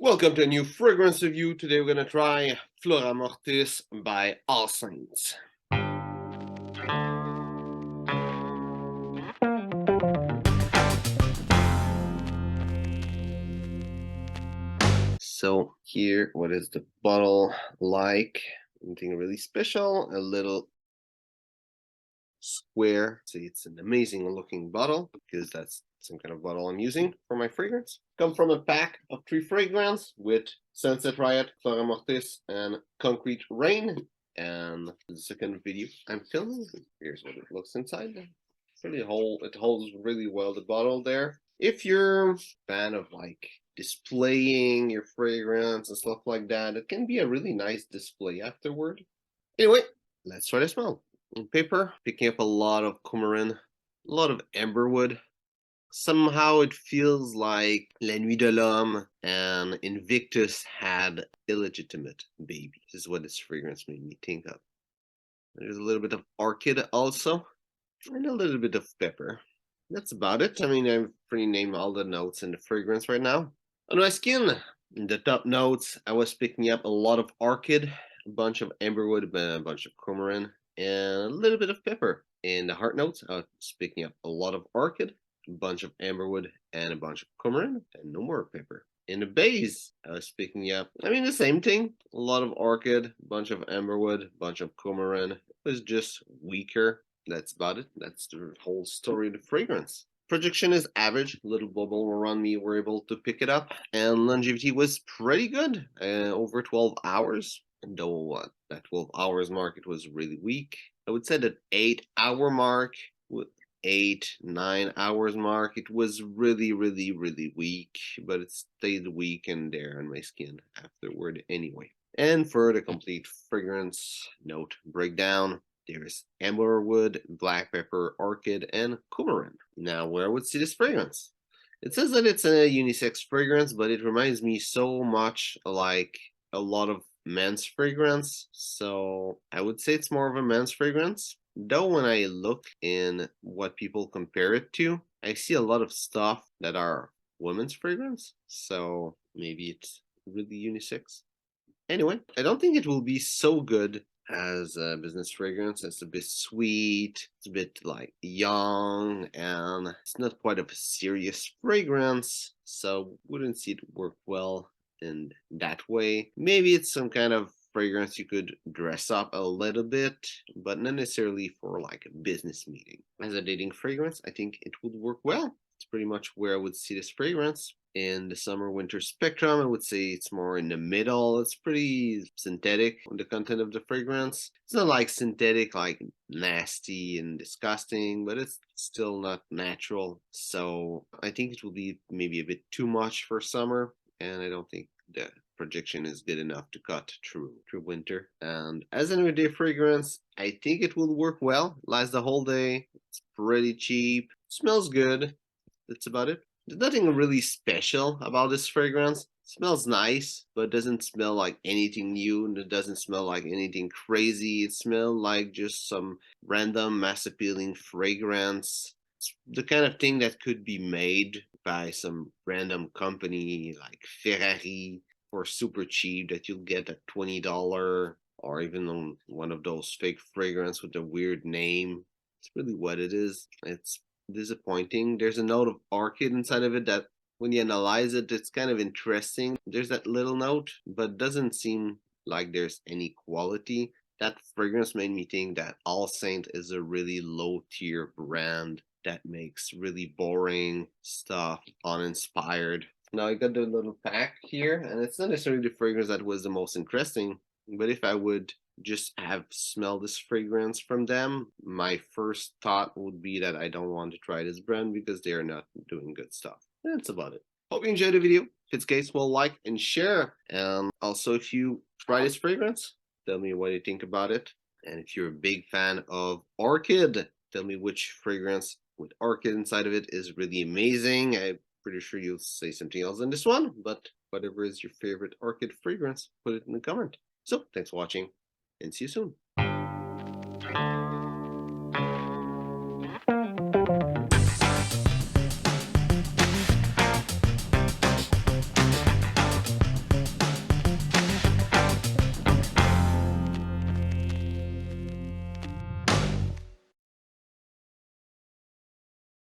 Welcome to a new fragrance review. Today we're going to try Flora Mortis by Allsaints. So here, what is the bottle like? Anything really special? A little square. See, it's an amazing looking bottle because that's some kind of bottle I'm using for my fragrance. Come from a pack of 3 fragrances with Sunset Riot, Flora Mortis, and Concrete Rain. And the second video I'm filming. Here's what it looks inside. It holds really well the bottle there. If you're a fan of like displaying your fragrance and stuff like that, it can be a really nice display afterward. Anyway, let's try the smell. On paper, picking up a lot of coumarin, a lot of amberwood. Somehow it feels like La Nuit de l'Homme and Invictus had illegitimate baby. This is what this fragrance made me think of. There's a little bit of Orchid also, and a little bit of pepper. That's about it. I mean, I've pretty named all the notes in the fragrance right now. On my skin, in the top notes, I was picking up a lot of Orchid, a bunch of amberwood, a bunch of coumarin, and a little bit of pepper. In the heart notes, I was picking up a lot of Orchid, a bunch of amberwood, and a bunch of coumarin, and no more pepper. In the base, I was picking up, the same thing. A lot of Orchid, a bunch of amberwood, a bunch of coumarin. It was just weaker. That's about it. That's the whole story of the fragrance. Projection is average. Little bubble around me were able to pick it up. And longevity was pretty good. Over 12 hours. Though that 12 hours mark, it was really weak. I would say that 8-hour mark, with 8-9 hours mark, it was really weak, but it stayed weak and there on my skin afterward anyway. And for the complete fragrance note breakdown, there's amberwood, black pepper, orchid, and coumarin. Now, where I would see this fragrance? It says that it's a unisex fragrance, but it reminds me so much like a lot of men's fragrance. So I would say it's more of a men's fragrance. Though when I look in what people compare it to, I see a lot of stuff that are women's fragrance. So maybe it's really unisex. Anyway, I don't think it will be so good as a business fragrance. It's a bit sweet, it's a bit like young, and it's not quite of a serious fragrance, so wouldn't see it work well in that way. Maybe it's some kind of fragrance you could dress up a little bit, but not necessarily for like a business meeting. As a dating fragrance, I think it would work well. It's pretty much where I would see this fragrance. In the summer-winter spectrum, I would say it's more in the middle. It's pretty synthetic on the content of the fragrance. It's not like synthetic, like nasty and disgusting, but it's still not natural. So I think it will be maybe a bit too much for summer, and I don't think the projection is good enough to cut through winter. And as an everyday fragrance, I think it will work well. Lasts the whole day. It's pretty cheap. Smells good. That's about it. There's nothing really special about this fragrance. It smells nice, but it doesn't smell like anything new, and it doesn't smell like anything crazy. It smells like just some random mass appealing fragrance. It's the kind of thing that could be made by some random company like Ferrari for super cheap that you'll get at $20, or even on one of those fake fragrance with a weird name. It's really what it is. It's disappointing. There's a note of orchid inside of it that when you analyze it, it's kind of interesting. There's that little note, but doesn't seem like there's any quality. That fragrance made me think that Allsaints is a really low tier brand that makes really boring stuff, uninspired. Now I got the little pack here, and it's not necessarily the fragrance that was the most interesting, but if I would just have smelled this fragrance from them, my first thought would be that I don't want to try this brand because they are not doing good stuff. That's about it. Hope you enjoyed the video. If it's the case, well, like and share. And also, if you try this fragrance, tell me what you think about it. And if you're a big fan of Orchid, tell me which fragrance with Orchid inside of it is really amazing. I'm pretty sure you'll say something else than this one, but whatever is your favorite Orchid fragrance, put it in the comment. So, thanks for watching, and see you soon.